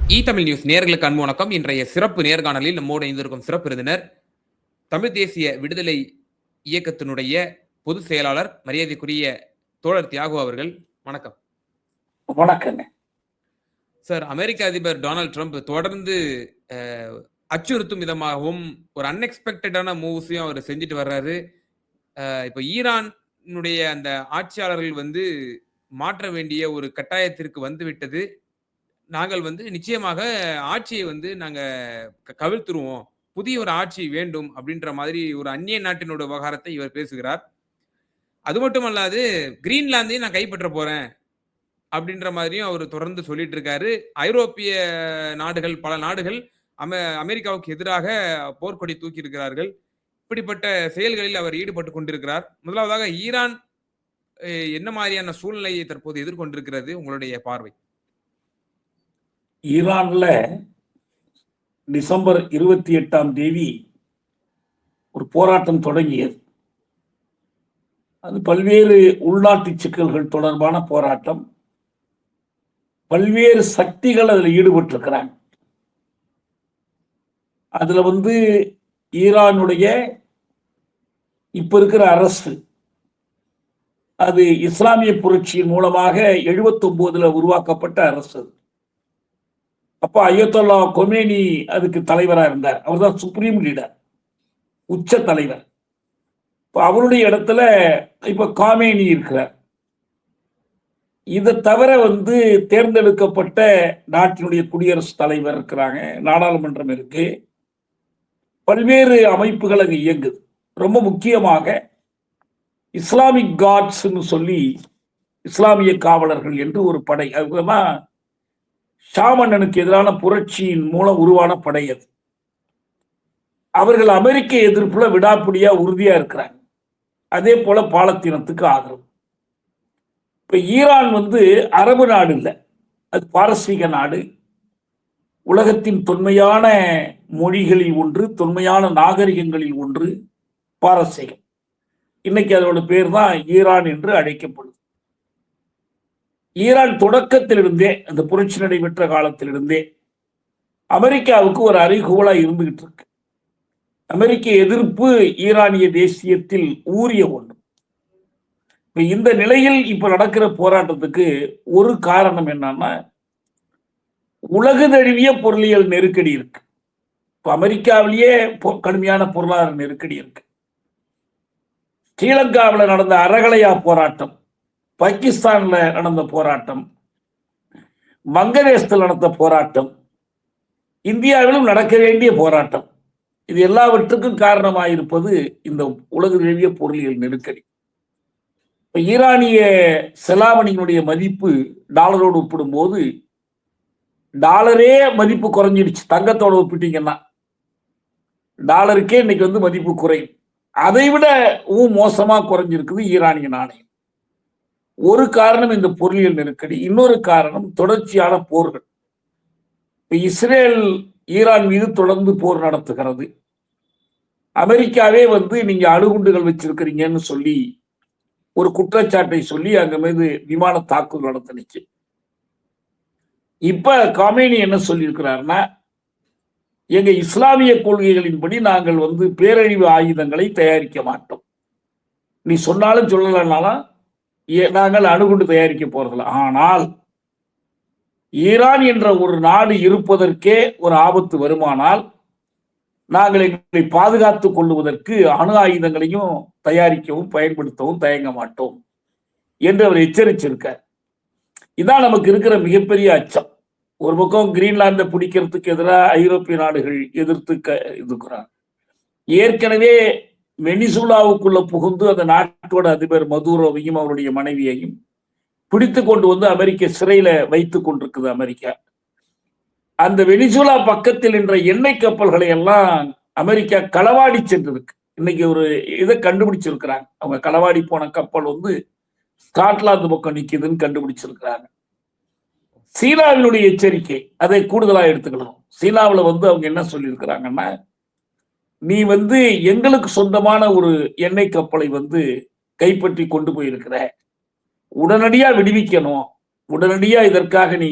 Tamil news நேயர்களுக்கு அன்பு வணக்கம். இன்றைய சிறப்பு நேர்காணலில் நம்மோடு இணைந்திருக்கும் சிறப்பு விருந்தினர் தமிழ் தேசிய விடுதலை இயக்கத்தினுடைய பொதுச் செயலாளர் மரியாதைக்குரிய தோழர் தியாகு அவர்கள். வணக்கம். வணக்கங்க சார். அமெரிக்க அதிபர் டொனால்ட் ட்ரம்ப் தொடர்ந்து அச்சுறுத்தும் விதமாகவும் ஒரு அன்எக்ஸ்பெக்டடான மூவ்ஸையும் அவர் செஞ்சுட்டு வர்றாரு. இப்போ ஈரானுடைய அந்த ஆட்சியாளர்கள் மாற்ற வேண்டிய ஒரு கட்டாயத்திற்கு வந்துவிட்டது. நாங்கள் நிச்சயமாக ஆட்சியை நாங்க கவிழ்த்துருவோம், புதிய ஒரு ஆட்சி வேண்டும் அப்படின்ற மாதிரி ஒரு அந்நிய நாட்டினோட விவகாரத்தை இவர் பேசுகிறார். அது மட்டுமல்லாது கிரீன்லாந்தையும் நான் கைப்பற்ற போறேன் அப்படின்ற மாதிரியும் அவர் தொடர்ந்து சொல்லிட்டு இருக்காரு. ஐரோப்பிய நாடுகள், பல நாடுகள் அமெரிக்காவுக்கு எதிராக போர்க்கொடி தூக்கி இருக்கிறார்கள். இப்படிப்பட்ட செயல்களில் அவர் ஈடுபட்டு கொண்டிருக்கிறார். முதலாவதாக ஈரான் என்ன மாதிரியான சூழ்நிலையை தற்போது எதிர்கொண்டிருக்கிறது, உங்களுடைய பார்வை? ஈரான்ல டிசம்பர் 28 ஒரு போராட்டம் தொடங்கியது. அது பல்வேறு உள்நாட்டு சிக்கல்கள் தொடர்பான போராட்டம். பல்வேறு சக்திகள் அதில் ஈடுபட்டிருக்கிறாங்க. அதுல ஈரானுடைய இப்ப இருக்கிற அரசு, அது இஸ்லாமிய புரட்சியின் மூலமாக 79 உருவாக்கப்பட்ட அரசு. அப்ப அயத்தொல்லா கொமேனி அதுக்கு தலைவரா இருந்தார். அவர் தான் சுப்ரீம் லீடர், உச்ச தலைவர். இப்ப அவருடைய இடத்துல இப்ப காமேனி இருக்கிறார். இதை தவிர தேர்ந்தெடுக்கப்பட்ட நாட்டினுடைய குடியரசுத் தலைவர் இருக்கிறாங்க, நாடாளுமன்றம் இருக்கு, பல்வேறு அமைப்புகள் அங்கு இயங்குது. ரொம்ப முக்கியமாக இஸ்லாமிக் கார்ட்ஸ்ன்னு சொல்லி இஸ்லாமிய காவலர்கள் என்று ஒரு படை, அதுதான் ஷாமன்னனுக்கு எதிரான புரட்சியின் மூலம் உருவான படை. அது அவர்கள் அமெரிக்க எதிர்ப்புல விடாப்பிடியா உறுதியா இருக்கிறாங்க. அதே போல பாலத்தீனத்துக்கு ஆதரவு. இப்ப ஈரான் அரபு நாடு இல்லை, அது பாரசீக நாடு. உலகத்தின் தொன்மையான மொழிகளில் ஒன்று, தொன்மையான நாகரிகங்களில் ஒன்று பாரசீகம். இன்னைக்கு அதோட பேர் தான் ஈரான் என்று அழைக்கப்படுது. ஈரான் தொடக்கத்திலிருந்தே, அந்த புரட்சி நடைபெற்ற காலத்திலிருந்தே அமெரிக்காவுக்கு ஒரு அறைகூவலா இருந்துகிட்டு இருக்கு. அமெரிக்க எதிர்ப்பு ஈரானிய தேசியத்தில் ஊறிய ஒன்று. இப்ப இந்த நிலையில் இப்ப நடக்கிற போராட்டத்துக்கு ஒரு காரணம் என்னன்னா, உலகு தழுவிய பொருளியல் நெருக்கடி இருக்கு. இப்ப அமெரிக்காவிலேயே கடுமையான பொருளாதார நெருக்கடி இருக்கு. ஸ்ரீலங்காவில் நடந்த அறகலையா போராட்டம், பாகிஸ்தான்ல நடந்த போராட்டம், வங்கதேசத்தில் நடந்த போராட்டம், இந்தியாவிலும் நடக்க வேண்டிய போராட்டம், இது எல்லாவற்றுக்கும் காரணமாயிருப்பது இந்த உலக தழுவிய பொருளியல் நெருக்கடி. இப்ப ஈரானிய செலாவணியினுடைய மதிப்பு டாலரோடு ஒப்பிடும் போது டாலரே மதிப்பு குறைஞ்சிடுச்சு. தங்கத்தோட ஒப்பிட்டீங்கன்னா டாலருக்கே இன்னைக்கு மதிப்பு குறையும். அதை விட மோசமா குறைஞ்சிருக்குது ஈரானிய நாணயம். ஒரு காரணம் இந்த பொருளியல் நெருக்கடி, இன்னொரு காரணம் தொடர்ச்சியான போர்கள். இப்ப இஸ்ரேல் ஈரான் மீது தொடர்ந்து போர் நடத்துகிறது. அமெரிக்காவே நீங்க அணுகுண்டுகள் வச்சிருக்கிறீங்கன்னு சொல்லி ஒரு குற்றச்சாட்டை சொல்லி அங்க மீது விமான தாக்குதல் நடத்தினுச்சு. இப்ப காமேனி என்ன சொல்லியிருக்கிறாருன்னா, எங்க இஸ்லாமிய கொள்கைகளின்படி நாங்கள் பேரழிவு ஆயுதங்களை தயாரிக்க மாட்டோம். நீ சொன்னாலும் சொல்லலனாலும் நாங்கள் அணுகுண்டு தயாரிக்க போறதில்ல. ஆனால் ஈரான் என்ற ஒரு நாடு இருப்பதற்கே ஒரு ஆபத்து வருமானால் நாங்கள் எங்களை பாதுகாத்துக் கொள்வதற்கு அணு ஆயுதங்களையும் தயாரிக்கவும் பயன்படுத்தவும் தயங்க மாட்டோம் என்று அவர் எச்சரிச்சிருக்கார். இதான் நமக்கு இருக்கிற மிகப்பெரிய அச்சம். ஒரு பக்கம் கிரீன்லாந்தை பிடிக்கிறதுக்கு எதிராக ஐரோப்பிய நாடுகள் எதிர்த்து இருக்கிறார். ஏற்கனவே வெனிசுலாவுக்குள்ள புகுந்து அந்த நாட்டோட அதிபர் மதுரோவையும் அவருடைய மனைவியையும் பிடித்து கொண்டு அமெரிக்க சிறையில வைத்துக் கொண்டிருக்குது அமெரிக்கா. அந்த வெனிசுலா பக்கத்தில் என்ற எண்ணெய் கப்பல்களை எல்லாம் அமெரிக்கா களவாடி சென்றிருக்கு. இன்னைக்கு ஒரு இதை கண்டுபிடிச்சிருக்கிறாங்க. அவங்க களவாடி போன கப்பல் ஸ்காட்லாந்து பக்கம் நிக்குதுன்னு கண்டுபிடிச்சிருக்கிறாங்க. சீனாவினுடைய எச்சரிக்கை அதை கூடுதலா எடுத்துக்கணும். சீனாவில் அவங்க என்ன சொல்லியிருக்கிறாங்கன்னா, நீ எங்களுக்கு சொந்தமான ஒரு எண்ணெய் கப்பலை கைப்பற்றி கொண்டு போயிருக்கிற, உடனடியா விடுவிக்கணும், உடனடியா இதற்காக நீ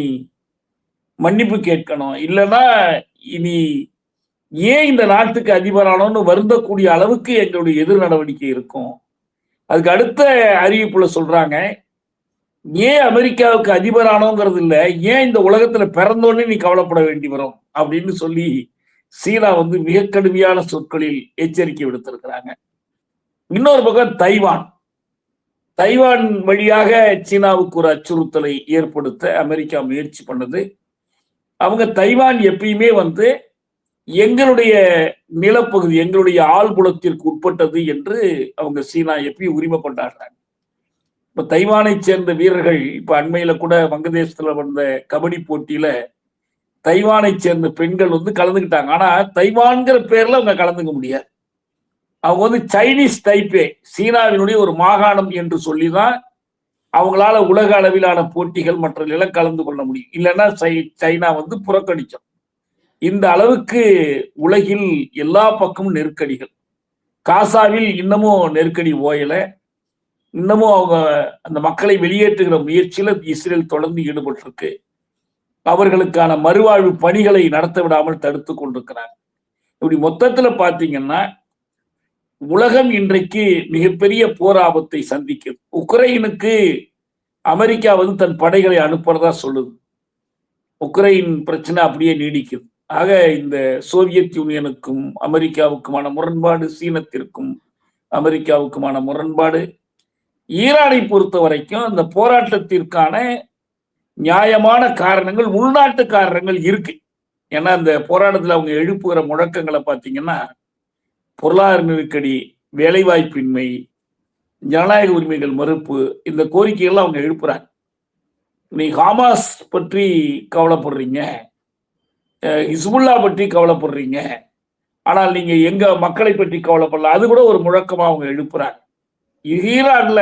மன்னிப்பு கேட்கணும். இல்லைன்னா இனி ஏன் இந்த நாட்டுக்கு அதிபரானோன்னு வருந்தக்கூடிய அளவுக்கு எங்களுடைய எதிர் நடவடிக்கை இருக்கும். அதுக்கு அடுத்த அறிவிப்புல சொல்றாங்க, ஏன் அமெரிக்காவுக்கு அதிபரானோங்கிறது இல்ல, ஏன் இந்த உலகத்துல பிறந்தோன்னே நீ கவலைப்பட வேண்டி வரும் அப்படின்னு சொல்லி சீனா வந்து மிக கடுமையான சொற்களில் எச்சரிக்கை விடுத்திருக்கிறாங்க. இன்னொரு பக்கம் தைவான் தைவான் வழியாக சீனாவுக்கு ஒரு அச்சுறுத்தலை ஏற்படுத்த அமெரிக்கா முயற்சி பண்ணது. அவங்க தைவான் எப்பயுமே வந்து எங்களுடைய நிலப்பகுதி, எங்களுடைய ஆள்புலத்திற்கு உட்பட்டது என்று அவங்க சீனா எப்பயும் உரிமை கொண்டாடுறாங்க. இப்ப தைவானை சேர்ந்த வீரர்கள் இப்ப அண்மையில கூட வங்கதேசத்துல வந்த கபடி போட்டியில தைவானை சேர்ந்த பெண்கள் வந்து கலந்துக்கிட்டாங்க. ஆனா தைவான்கிற பேர்ல அவங்க கலந்துக்க முடியாது. அவங்க வந்து சைனீஸ் தைப்பே, சீனாவினுடைய ஒரு மாகாணம் என்று சொல்லிதான் அவங்களால உலக அளவிலான போட்டிகள் மற்ற கலந்து கொள்ள முடியும். இல்லைன்னா சைனா வந்து புறக்கணிக்கும். இந்த அளவுக்கு உலகில் எல்லா பக்கமும் நெருக்கடிகள். காசாவில் இன்னமும் நெருக்கடி ஓயல. இன்னமும் அவங்க அந்த மக்களை வெளியேற்றுகிற முயற்சியில இஸ்ரேல் தொடர்ந்து ஈடுபட்டிருக்கு. அவர்களுக்கான மறுவாழ்வு பணிகளை நடத்த விடாமல் தடுத்து கொண்டிருக்கிறாங்க. இப்படி மொத்தத்துல பாத்தீங்கன்னா உலகம் இன்றைக்கு மிகப்பெரிய போர் ஆபத்தை சந்திக்குது. உக்ரைனுக்கு அமெரிக்கா வந்து தன் படைகளை அனுப்புறதா சொல்லுது. உக்ரைன் பிரச்சனை அப்படியே நீடிக்குது. ஆக இந்த சோவியத் யூனியனுக்கும் அமெரிக்காவுக்குமான முரண்பாடு, சீனத்திற்கும் அமெரிக்காவுக்குமான முரண்பாடு, ஈரானை பொறுத்த வரைக்கும் அந்த போராட்டத்திற்கான நியாயமான காரணங்கள், உள்நாட்டு காரணங்கள் இருக்கு. ஏன்னா அந்த போராட்டத்தில் அவங்க எழுப்புகிற முழக்கங்களை பார்த்தீங்கன்னா பொருளாதார நெருக்கடி, வேலைவாய்ப்பின்மை, ஜனநாயக உரிமைகள் மறுப்பு, இந்த கோரிக்கைகள்லாம் அவங்க எழுப்புறாங்க. நீ ஹமாஸ் பற்றி கவலைப்படுறீங்க, ஹிஸ்புல்லா பற்றி கவலைப்படுறீங்க, ஆனால் நீங்க எங்க மக்களை பற்றி கவலைப்படல, அது கூட ஒரு முழக்கமா அவங்க எழுப்புறாங்க. ஈரான்ல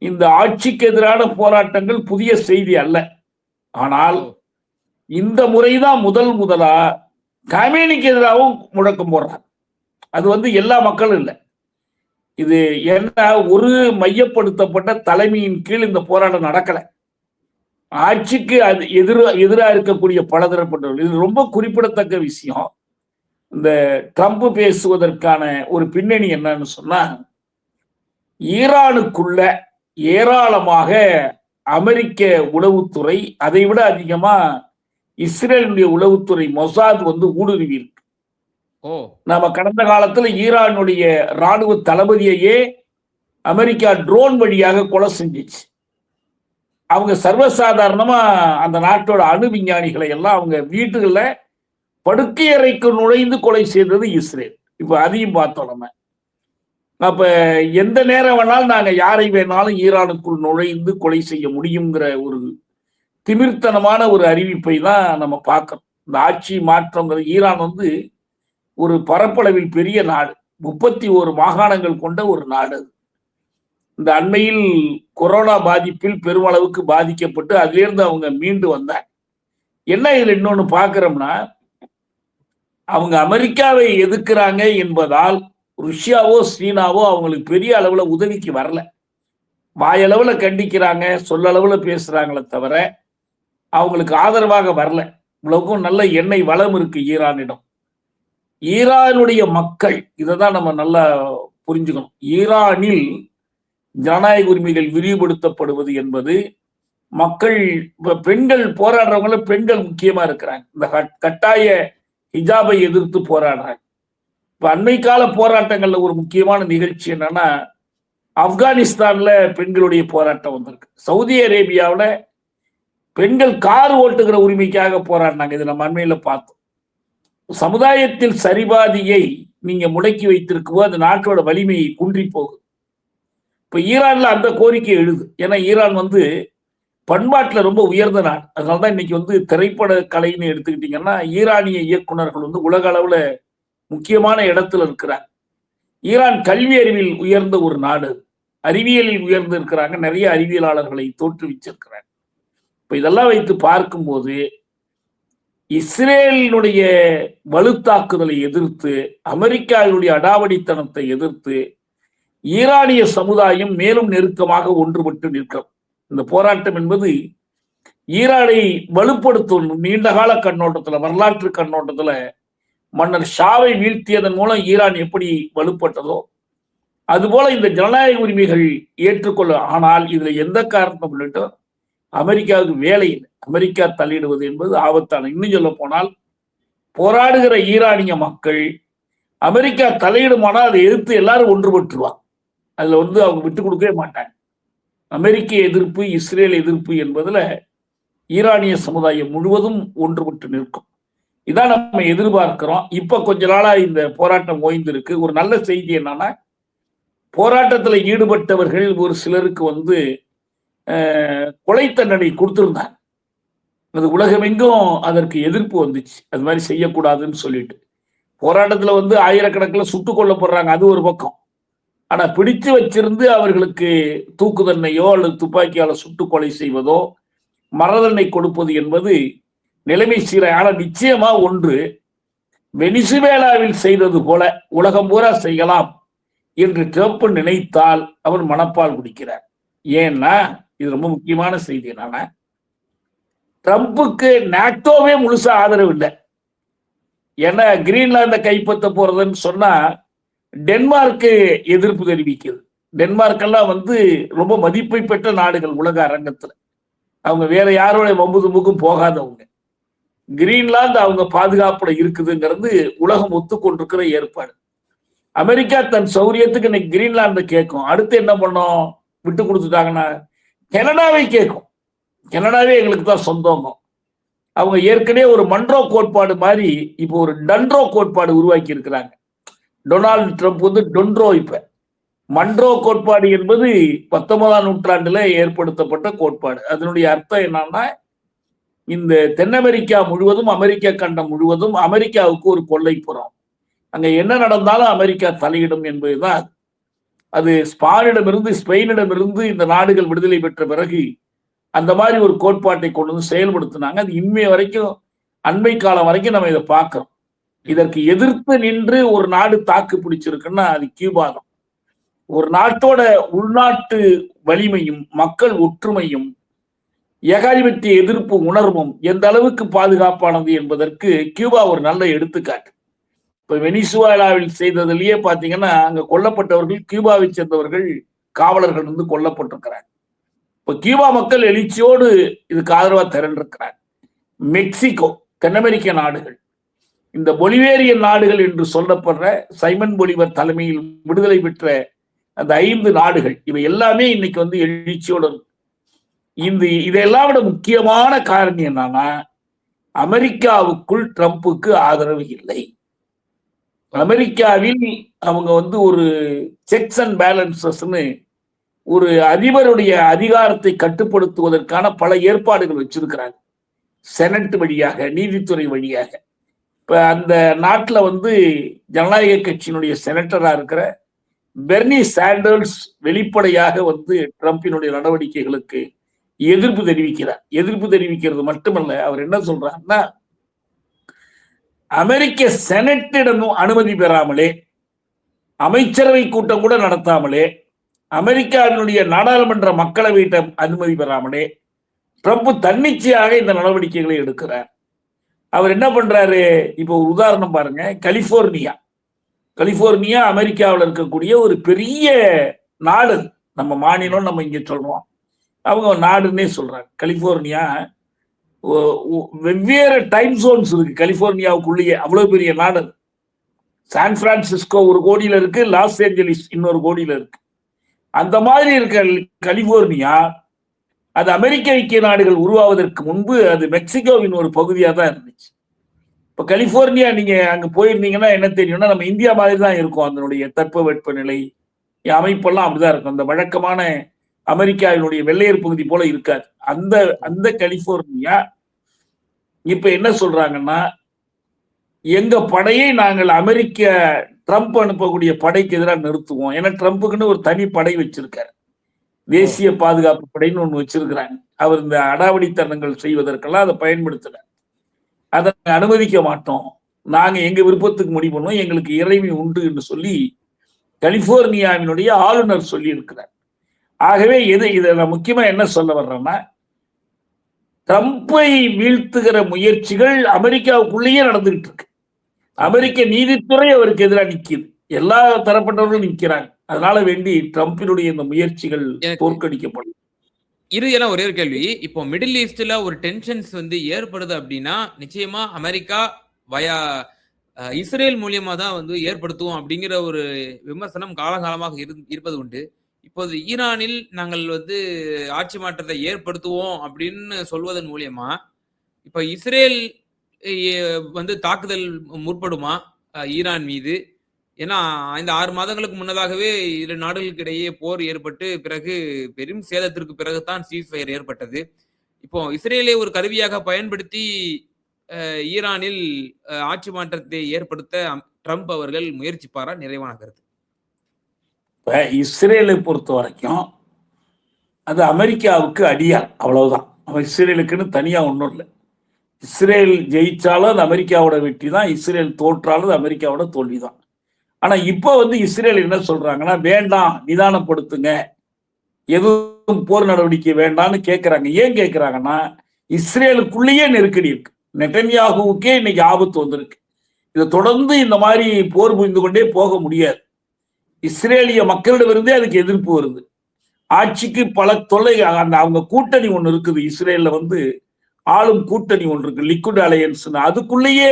இந்த ஆட்சிக்கு எதிரான போராட்டங்கள் புதிய செய்தி அல்ல. ஆனால் இந்த முறைதான் முதலா கமேனிக்கு எதிராகவும் முழக்கம் போடுறாங்க. அது வந்து எல்லா மக்களும் இல்லை. இது என்ன, ஒரு மையப்படுத்தப்பட்ட தலைமையின் கீழ் இந்த போராட்டம் நடக்கல. ஆட்சிக்கு அது எதிராக இருக்கக்கூடிய பலதரப்பட்டவர்கள். இது ரொம்ப குறிப்பிடத்தக்க விஷயம். இந்த ட்ரம்ப் பேசுவதற்கான ஒரு பின்னணி என்னன்னு சொன்னா, ஈரானுக்குள்ள ஏராளமாக அமெரிக்க உளவுத்துறை, அதை விட அதிகமா இஸ்ரேலுடைய உளவுத்துறை மொசாத் வந்து ஊடுருவி இருக்கு. நாம கடந்த காலத்துல ஈரானுடைய ராணுவ தளபதியையே அமெரிக்கா ட்ரோன் வழியாக கொலை செஞ்சிச்சு. அவங்க சர்வசாதாரணமா அந்த நாட்டோட அணு விஞ்ஞானிகளை எல்லாம் அவங்க வீட்டுகள்ல படுக்கை அறைக்கு நுழைந்து கொலை செய்தது இஸ்ரேல். இப்ப அதையும் பார்த்தோம் நம்ம. அப்ப எந்த நேரம் வேணாலும் நாங்க யாரை வேணாலும் ஈரானுக்குள் நுழைந்து கொலை செய்ய முடியுங்கிற ஒரு திமிர்த்தனமான ஒரு அறிவிப்பை தான் நம்ம பார்க்கறோம். இந்த ஆட்சி மாற்றங்கிறது, ஈரான் வந்து ஒரு பரப்பளவில் பெரிய நாடு, 31 மாகாணங்கள் கொண்ட ஒரு நாடு. இந்த அண்மையில் கொரோனா பாதிப்பில் பெருமளவுக்கு பாதிக்கப்பட்டு அதிலிருந்து அவங்க மீண்டு வந்தாங்க. என்ன இதுல இன்னொன்னு பார்க்கிறோம்னா, அவங்க அமெரிக்காவை எதிர்க்கிறாங்க என்பதால் ருஷ்யாவோ சீனாவோ அவங்களுக்கு பெரிய அளவுல உதவிக்கு வரல. வாயளவுல கண்டிக்கிறாங்க, சொல்லளவுல பேசுறாங்களே தவிர அவங்களுக்கு ஆதரவாக வரல. இவ்வளவுக்கும் நல்ல எண்ணெய் வளம் இருக்கு ஈரானிடம். ஈரானுடைய மக்கள், இதை தான் நம்ம நல்லா புரிஞ்சுக்கணும். ஈரானில் ஜனநாயக உரிமைகள் விரிவுபடுத்தப்படுவது என்பது மக்கள், பெண்கள் போராடுறவங்கள பெண்கள் முக்கியமா இருக்கிறாங்க. இந்த கட்டாய ஹிஜாபை எதிர்த்து போராடுறாங்க. இப்ப அண்மை கால போராட்டங்கள்ல ஒரு முக்கியமான நிகழ்ச்சி என்னன்னா, ஆப்கானிஸ்தான்ல பெண்களுடைய போராட்டம் வந்திருக்கு. சவுதி அரேபியாவில் பெண்கள் கார் ஓட்டுகிற உரிமைக்காக போராடினாங்க. இது நம்ம அண்மையில பார்த்தோம். சமுதாயத்தில் சரிபாதியை நீங்க முடக்கி வைத்திருக்கும்போது அந்த நாட்டோட வலிமை குன்றி போகுது. இப்ப ஈரான்ல அந்த கோரிக்கை எழுது. ஏன்னா ஈரான் வந்து பண்பாட்டுல ரொம்ப உயர்ந்த நாடு. அதனாலதான் இன்னைக்கு வந்து திரைப்பட கலைன்னு எடுத்துக்கிட்டீங்கன்னா ஈரானிய இயக்குநர்கள் வந்து உலக அளவுல முக்கியமான இடத்துல இருக்கிறாங்க. ஈரான் கல்வி அறிவில் உயர்ந்த ஒரு நாடு, அறிவியலில் உயர்ந்து இருக்கிறாங்க. நிறைய அறிவியலாளர்களை தோற்றுவிச்சிருக்கிறாங்க. இப்ப இதெல்லாம் வைத்து பார்க்கும்போது இஸ்ரேலினுடைய வலுத்தாக்குதலை எதிர்த்து, அமெரிக்காவினுடைய அடாவடித்தனத்தை எதிர்த்து ஈரானிய சமுதாயம் மேலும் நெருக்கமாக ஒன்றுபட்டு நிற்கும். இந்த போராட்டம் என்பது ஈரானை வலுப்படுத்தணும். நீண்ட கால கண்ணோட்டத்துல, வரலாற்று கண்ணோட்டத்துல மன்னர் ஷாவை வீழ்த்தியதன் மூலம் ஈரான் எப்படி வலுப்பட்டதோ அதுபோல இந்த ஜனநாயக உரிமைகள் ஏற்றுக்கொள்ள. ஆனால் இதுல எந்த காரணத்தை முன்னிட்டும் அமெரிக்காவுக்கு வேலை இல்லை. அமெரிக்கா தலையிடுவது என்பது ஆபத்தான. இன்னும் சொல்ல போனால் போராடுகிற ஈரானிய மக்கள் அமெரிக்கா தலையிடுமானால் அதை எதிர்த்து எல்லாரும் ஒன்றுபட்டுருவாங்க. அதுல அவங்க விட்டு கொடுக்கவே மாட்டாங்க. அமெரிக்க எதிர்ப்பு, இஸ்ரேல் எதிர்ப்பு என்பதுல ஈரானிய சமுதாயம் முழுவதும் ஒன்றுபட்டு நிற்கும். இதான் நம்ம எதிர்பார்க்கிறோம். இப்ப கொஞ்ச நாளா இந்த போராட்டம் ஓய்ந்திருக்கு. ஒரு நல்ல செய்தி என்னன்னா, போராட்டத்தில் ஈடுபட்டவர்கள் ஒரு சிலருக்கு கொலை தண்டனை கொடுத்திருந்தாங்க. அது உலகமெங்கும் அதற்கு எதிர்ப்பு வந்துச்சு. அது மாதிரி செய்யக்கூடாதுன்னு சொல்லிட்டு போராட்டத்துல ஆயிரக்கணக்கில் சுட்டுக் கொல்லப்படுறாங்க. அது ஒரு பக்கம். ஆனா பிடிச்சு வச்சிருந்து அவர்களுக்கு தூக்கு தண்டனையோ அல்லது துப்பாக்கியால சுட்டு கொலை செய்வதோ மரணதண்டனை கொடுப்பது என்பது நிலைமை சீராக. ஆனா நிச்சயமா ஒன்று, வெனிசுவேலாவில் செய்தது போல உலகம் பூரா செய்யலாம் என்று ட்ரம்ப் நினைத்தால் அவர் மனப்பால் குடிக்கிறார். ஏன்னா இது ரொம்ப முக்கியமான செய்தி. என்னன்னா, ட்ரம்புக்கு நாட்டோவே முழுசா ஆதரவு இல்லை. ஏன்னா கிரீன்லாந்தை கைப்பற்ற போறதுன்னு சொன்னா டென்மார்க்கு எதிர்ப்பு தெரிவிக்குது. டென்மார்க் எல்லாம் ரொம்ப மதிப்பை பெற்ற நாடுகள் உலக அரங்கத்துல. அவங்க வேற யாரோட வம்பு தும்புக்கும் போகாதவங்க. கிரீன்லாந்து அவங்க பாதுகாப்புல இருக்குதுங்கிறது உலகம் ஒத்துக்கொண்டிருக்கிற ஏற்பாடு. அமெரிக்கா தன் சௌரியத்துக்கு இன்னைக்கு கிரீன்லாந்து கேட்கும். அடுத்து என்ன பண்ணோம்? விட்டு கொடுத்துட்டாங்கன்னா கனடாவை கேட்கும். கனடாவே எங்களுக்கு தான் சொந்தம். அவங்க ஏற்கனவே ஒரு மன்ரோ கோட்பாடு மாதிரி இப்போ ஒரு டன்ரோ கோட்பாடு உருவாக்கி இருக்கிறாங்க. Donald Trump Donroe. இப்ப மன்ரோ கோட்பாடு என்பது 19ஆம் நூற்றாண்டுல ஏற்படுத்தப்பட்ட கோட்பாடு. அதனுடைய அர்த்தம் என்னன்னா, இந்த தென் அமெரிக்கா முழுவதும், அமெரிக்கா கண்டம் முழுவதும் அமெரிக்காவுக்கு ஒரு கொள்ளைப்புறம். அங்க என்ன நடந்தாலும் அமெரிக்கா தலையிடும் என்பதுதான். அது ஸ்பானிடமிருந்து, ஸ்பெயினிடமிருந்து இந்த நாடுகள் விடுதலை பெற்ற பிறகு அந்த மாதிரி ஒரு கோட்பாட்டை கொண்டு செயல்படுத்தினாங்க. அது இன்மைய வரைக்கும், அண்மை காலம் வரைக்கும் நம்ம இதை பார்க்கிறோம். இதற்கு எதிர்த்து நின்று ஒரு நாடு தாக்கு பிடிச்சிருக்குன்னா அது கியூபா தான். ஒரு நாட்டோட உள்நாட்டு வலிமையும் மக்கள் ஒற்றுமையும் ஏகாதிபத்திய எதிர்ப்பு உணர்வும் எந்த அளவுக்கு பாதுகாப்பானது என்பதற்கு கியூபா ஒரு நல்ல எடுத்துக்காட்டு. இப்ப வெனிசுவேலாவில் செய்ததிலேயே பாத்தீங்கன்னா, அங்க கொல்லப்பட்டவர்கள் கியூபாவை சேர்ந்தவர்கள், காவலர்கள் கொல்லப்பட்டிருக்கிறாங்க. இப்ப கியூபா மக்கள் எழுச்சியோடு இதுக்கு ஆதரவா திரண்டிருக்கிறாங்க. மெக்சிகோ, தென் அமெரிக்க நாடுகள், இந்த பொலிவேரியன் நாடுகள் என்று சொல்லப்படுற சைமன் பொலிவர் தலைமையில் விடுதலை பெற்ற அந்த 5 நாடுகள், இவை எல்லாமே இன்னைக்கு எழுச்சியோடு. இதெல்லாம் விட முக்கியமான காரணம் என்னன்னா, அமெரிக்காவுக்குள் ட்ரம்புக்கு ஆதரவு இல்லை. அமெரிக்காவில் அவங்க ஒரு செக்ஸ் அண்ட் பேலன்சஸ்ன்னு ஒரு அதிபருடைய அதிகாரத்தை கட்டுப்படுத்துவதற்கான பல ஏற்பாடுகள் வச்சிருக்கிறாங்க. செனட் வழியாக, நீதித்துறை வழியாக. இப்ப அந்த நாட்டுல ஜனநாயக கட்சியினுடைய செனட்டரா இருக்கிற பெர்னி சாண்டர்ஸ் வெளிப்படையாக ட்ரம்பினுடைய நடவடிக்கைகளுக்கு எதிர்ப்பு தெரிவிக்கிறார். எதிர்ப்பு தெரிவிக்கிறது மட்டுமல்ல, அவர் என்ன சொல்றாருன்னா, அமெரிக்க செனட்டிடமும் அனுமதி பெறாமலே, அமைச்சரவை கூட்டம் கூட நடத்தாமலே, அமெரிக்காவினுடைய நாடாளுமன்ற மக்களவையிடம் அனுமதி பெறாமலே ட்ரம்ப் தன்னிச்சையாக இந்த நடவடிக்கைகளை எடுக்கிறார். அவர் என்ன பண்றாரு? இப்போ ஒரு உதாரணம் பாருங்க. கலிபோர்னியா அமெரிக்காவில் இருக்கக்கூடிய ஒரு பெரிய நாடு. நம்ம மாநிலம் நம்ம இங்க சொல்றோம், அவங்க நாடுன்னே சொல்றாங்க. கலிபோர்னியா வெவ்வேறு டைம் ஜோன்ஸ் இருக்கு கலிபோர்னியாவுக்குள்ளேயே. அவ்வளவு பெரிய நாடு. சான் பிரான்சிஸ்கோ ஒரு கோடியில இருக்கு, லாஸ் ஏஞ்சலிஸ் இன்னொரு கோடியில இருக்கு. அந்த மாதிரி இருக்க கலிபோர்னியா அது அமெரிக்க ஐக்கிய நாடுகள் உருவாவதற்கு முன்பு அது மெக்சிகோவின் ஒரு பகுதியாக தான் இருந்துச்சு. இப்ப கலிபோர்னியா நீங்க அங்க போயிருந்தீங்கன்னா என்ன தெரியும்னா, நம்ம இந்தியா மாதிரி தான் இருக்கும். அதனுடைய தட்பவெட்ப நிலை அமைப்பெல்லாம் அப்படிதான் இருக்கும். அந்த வழக்கமான அமெரிக்காவினுடைய வெள்ளையர் பகுதி போல இருக்காது. அந்த கலிபோர்னியா இப்ப என்ன சொல்றாங்கன்னா, எங்க படையை நாங்கள் அமெரிக்க ட்ரம்ப் அனுப்பக்கூடிய படைக்கு எதிராக நிறுத்துவோம். ஏன்னா ட்ரம்ப்புக்குன்னு ஒரு தனி படை வச்சிருக்காரு. தேசிய பாதுகாப்பு படைன்னு ஒண்ணு வச்சிருக்கிறாங்க. அவர் இந்த அடாவடித்தனங்கள் செய்வதற்கெல்லாம் அதை பயன்படுத்துறார். அதை அனுமதிக்க மாட்டோம், நாங்க எங்க விருப்பத்துக்கு முடிவு பண்ணுவோம், எங்களுக்கு இறைமை உண்டு என்று சொல்லி கலிபோர்னியாவினுடைய ஆளுநர் சொல்லி இருக்கிறார். ஆகவே இதை நான் முக்கியமா என்ன சொல்ல வர்றேன்னா, ட்ரம்பை வீழ்த்துகிற முயற்சிகள் அமெரிக்காவுக்குள்ளேயே நடந்துகிட்டு இருக்கு. அமெரிக்க நீதித்துறை அவருக்கு எதிராக நிக்குது. எல்லா தரப்பட்டவர்களும் நிக்கிறாங்க. அதனால வேண்டி ட்ரம்பினுடைய இந்த முயற்சிகள் தோற்கடிக்கப்படும். இறுதியான ஒரே ஒரு கேள்வி. இப்போ மிடில் ஈஸ்ட்ல ஒரு டென்ஷன்ஸ் ஏற்படுது அப்படின்னா நிச்சயமா அமெரிக்கா வயா இஸ்ரேல் மூலியமா தான் ஏற்படுத்துவோம் அப்படிங்கிற ஒரு விமர்சனம் காலகாலமாக இருப்பது உண்டு. இப்போது ஈரானில் நாங்கள் ஆட்சி மாற்றத்தை ஏற்படுத்துவோம் அப்படின்னு சொல்வதன் மூலியமா இப்ப இஸ்ரேல் தாக்குதல் முற்படுமா ஈரான் மீது? ஏன்னா 5-6 மாதங்களுக்கு முன்னதாகவே இரு நாடுகளுக்கு இடையே போர் ஏற்பட்டு பிறகு பெரும் சேதத்திற்கு பிறகுதான் சீஸ்ஃபயர் ஏற்பட்டது. இப்போ இஸ்ரேலை ஒரு கருவியாக பயன்படுத்தி ஈரானில் ஆட்சி மாற்றத்தை ஏற்படுத்த ட்ரம்ப் அவர்கள் முயற்சிப்பாரா? நிறைவான கருத்து. இப்ப இஸ்ரேலை பொறுத்த வரைக்கும் அது அமெரிக்காவுக்கு அடியார், அவ்வளவுதான். இஸ்ரேலுக்குன்னு தனியா ஒன்றும் இல்லை. இஸ்ரேல் ஜெயிச்சாலும் அது அமெரிக்காவோட வெற்றி தான், இஸ்ரேல் தோற்றாலும் அது அமெரிக்காவோட தோல்வி தான். ஆனா இப்ப இஸ்ரேல் என்ன சொல்றாங்கன்னா, வேண்டாம் நிதானப்படுத்துங்க, எதுவும் போர் நடவடிக்கை வேண்டாம்னு கேட்கிறாங்க. ஏன் கேட்கிறாங்கன்னா, இஸ்ரேலுக்குள்ளேயே நெருக்கடி இருக்கு. நெட்டன்யாகுவுக்கே இன்னைக்கு ஆபத்து வந்திருக்கு. இதை தொடர்ந்து இந்த மாதிரி போர் புரிந்து கொண்டே போக முடியாது. இஸ்ரேலிய மக்களிடமிருந்தே அதுக்கு எதிர்ப்பு வருது. ஆட்சிக்கு பல தொல்லை. அவங்க கூட்டணி ஒண்ணு இருக்குது இஸ்ரேல்ல, ஆளும் கூட்டணி ஒன்று இருக்கு, லிக்குட் அலையன்ஸ். அதுக்குள்ளேயே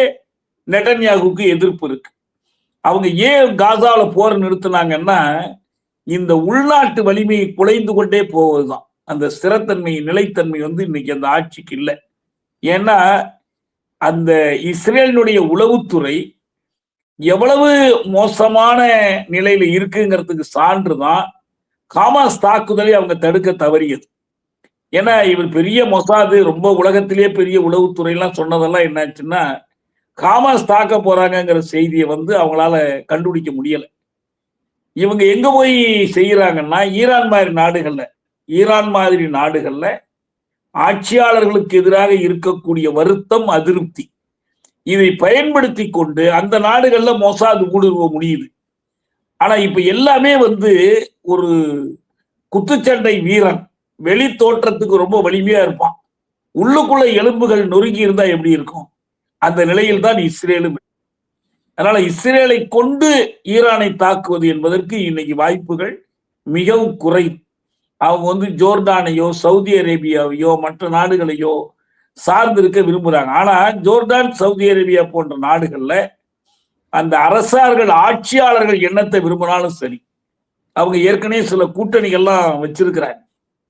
நெட்டன்யாகுவுக்கு எதிர்ப்பு இருக்கு. அவங்க ஏன் காசால போர் நிறுத்தினாங்கன்னா, இந்த உள்நாட்டு வலிமையை குலைந்து கொண்டே போவதுதான். அந்த ஸ்திரத்தன்மை, நிலைத்தன்மை இன்னைக்கு அந்த ஆட்சிக்கு இல்லை. ஏன்னா அந்த இஸ்ரேலினுடைய உளவுத்துறை எவ்வளவு மோசமான நிலையில இருக்குங்கிறதுக்கு சான்றுதான் ஹமாஸ் தாக்குதலை அவங்க தடுக்க தவறியது. ஏன்னா இவர் பெரிய மொசாது, ரொம்ப உலகத்திலேயே பெரிய உளவுத்துறை எல்லாம் சொன்னதெல்லாம் என்னாச்சுன்னா, ஹமாஸ் தாக்க போறாங்கிற செய்தியை அவங்களால கண்டுபிடிக்க முடியல. இவங்க எங்க போய் செய்யறாங்கன்னா, ஈரான் மாதிரி நாடுகள்ல ஆட்சியாளர்களுக்கு எதிராக இருக்கக்கூடிய வருத்தம், அதிருப்தி, இதை பயன்படுத்தி கொண்டு அந்த நாடுகள்ல மொசாது ஊடுருவ முடியுது. ஆனா இப்ப எல்லாமே ஒரு குத்துச்சண்டை வீரன் வெளி தோற்றத்துக்கு ரொம்ப வலிமையா இருப்பான், உள்ளுக்குள்ள எலும்புகள் நொறுங்கி இருந்தா எப்படி இருக்கும்? அந்த நிலையில் தான் இஸ்ரேலும். அதனால இஸ்ரேலை கொண்டு ஈரானை தாக்குவது என்பதற்கு இன்னைக்கு வாய்ப்புகள் மிகவும் குறைவு. அவங்க ஜோர்டானையோ சவுதி அரேபியாவையோ மற்ற நாடுகளையோ சார்ந்து இருக்க விரும்புறாங்க. ஆனா ஜோர்டான், சவுதி அரேபியா போன்ற நாடுகள்ல அந்த அரசார்கள், ஆட்சியாளர்கள் எண்ணத்தை விரும்பினாலும் சரி, அவங்க ஏற்கனவே சில கூட்டணிகள்லாம் வச்சிருக்கிறாங்க.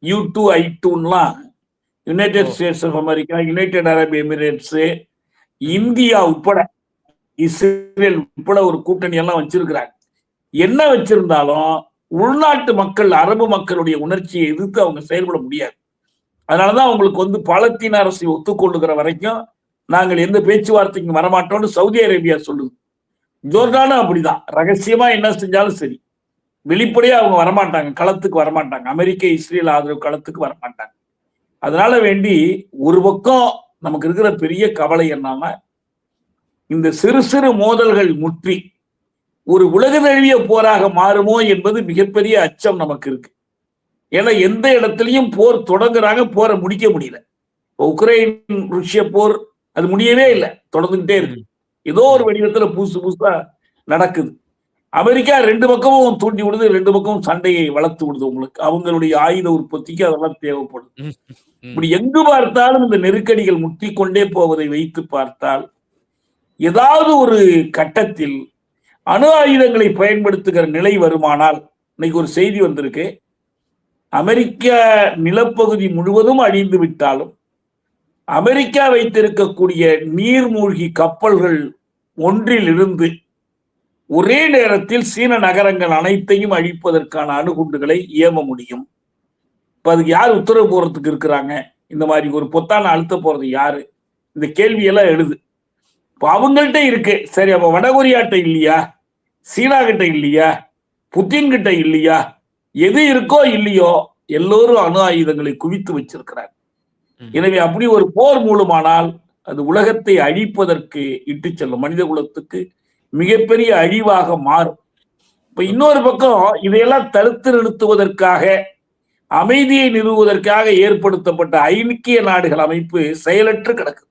U2, I2லாம், United States of America, United அரபு எமிரேட்ஸ், இந்தியா உட்பட, இஸ்ரேல் உட்பட ஒரு கூட்டணி எல்லாம் வச்சிருக்கிறாங்க. என்ன வச்சிருந்தாலும் உள்நாட்டு மக்கள், அரபு மக்களுடைய உணர்ச்சியை எதிர்த்து அவங்க செயல்பட முடியாது. அதனாலதான் அவங்களுக்கு பாலத்தீன அரசை ஒத்துக்கொள்ளுகிற வரைக்கும் நாங்கள் எந்த பேச்சுவார்த்தைக்கு வரமாட்டோம்னு சவுதி அரேபியா சொல்லுது. ஜோர்டானும் அப்படிதான். ரகசியமா என்ன செஞ்சாலும் சரி, வெளிப்படையா அவங்க வரமாட்டாங்க, களத்துக்கு வரமாட்டாங்க, அமெரிக்க இஸ்ரேல் ஆதரவு களத்துக்கு வரமாட்டாங்க. அதனால வேண்டி ஒரு பக்கம் நமக்கு இருக்கிற பெரிய கவலை என்னன்னா, இந்த சிறு சிறு மோதல்கள் முற்றி ஒரு உலக தழுவிய போராக மாறுமோ என்பது மிகப்பெரிய அச்சம் நமக்கு இருக்கு. ஏன்னா எந்த இடத்துலையும் போர் தொடங்குறாங்க, போரை முடிக்க முடியல. உக்ரைன் ருஷ்ய போர் அது முடியவே இல்லை, தொடர்ந்துகிட்டே இருக்கு. ஏதோ ஒரு வடிவத்துல புதுசா நடக்குது. அமெரிக்கா ரெண்டு பக்கமும் தூண்டி விடுது, ரெண்டு பக்கமும் சண்டையை வளர்த்து விடுது. உங்களுக்கு அவங்களுடைய ஆயுத உற்பத்திக்கு அதெல்லாம் தேவைப்படுது. இப்படி எங்கு பார்த்தாலும் இந்த நெருக்கடிகள் முற்றி கொண்டே போவதை வைத்து பார்த்தால், ஏதாவது ஒரு கட்டத்தில் அணு ஆயுதங்களை பயன்படுத்துகிற நிலை வருமானால், இன்னைக்கு ஒரு செய்தி வந்திருக்கு, அமெரிக்க நிலப்பகுதி முழுவதும் அழிந்து விட்டாலும் அமெரிக்கா வைத்திருக்கக்கூடிய நீர்மூழ்கி கப்பல்கள் ஒன்றில் இருந்து ஒரே நேரத்தில் சீன நகரங்கள் அனைத்தையும் அழிப்பதற்கான அணுகுண்டுகளை ஏம முடியும். இப்ப அதுக்கு யார் உத்தரவு போறதுக்கு இருக்கிறாங்க? இந்த மாதிரி ஒரு பொத்தான அழுத்த போறது யாரு? இந்த கேள்வியெல்லாம் எழுது. இப்ப அவங்கள்ட்ட இருக்கு. சரி, அப்ப வடகொரியாட்ட இல்லையா, சீனா கிட்ட இல்லையா, புட்டின் கிட்ட இல்லையா? எது இருக்கோ இல்லையோ எல்லோரும் அணு ஆயுதங்களை குவித்து வச்சிருக்கிறாங்க. எனவே அப்படி ஒரு போர் மூலமானால் அது உலகத்தை அழிப்பதற்கு இட்டு செல்லும், மனித குலத்துக்கு மிகப்பெரிய அழிவாக மாறும். இப்ப இன்னொரு பக்கம் இதையெல்லாம் தடுத்து நிறுத்துவதற்காக அமைதியை நிறுவுவதற்காக ஏற்படுத்தப்பட்ட ஐக்கிய நாடுகள் அமைப்பு செயலற்று கிடக்குது.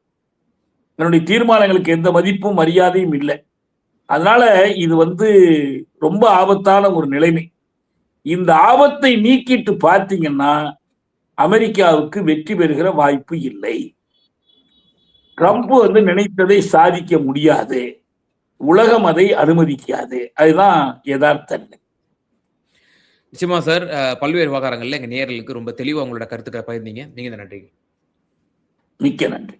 என்னுடைய தீர்மானங்களுக்கு எந்த மதிப்பும் மரியாதையும் இல்லை. அதனால இது ரொம்ப ஆபத்தான ஒரு நிலைமை. இந்த ஆபத்தை நீக்கிட்டு பார்த்தீங்கன்னா அமெரிக்காவுக்கு வெற்றி பெறுகிற வாய்ப்பு இல்லை. ட்ரம்ப் நினைத்ததை சாதிக்க முடியாது. உலகம் அதை அனுமதிக்காது. அதுதான் யதார்த்தம். நிச்சயமா சார். பல்வேறு விவகாரங்கள்ல எங்க நேயர்களுக்கு ரொம்ப தெளிவா உங்களோட கருத்துக்களை பகிர்ந்தீங்க. மிகுந்த நன்றி. மிக்க நன்றி.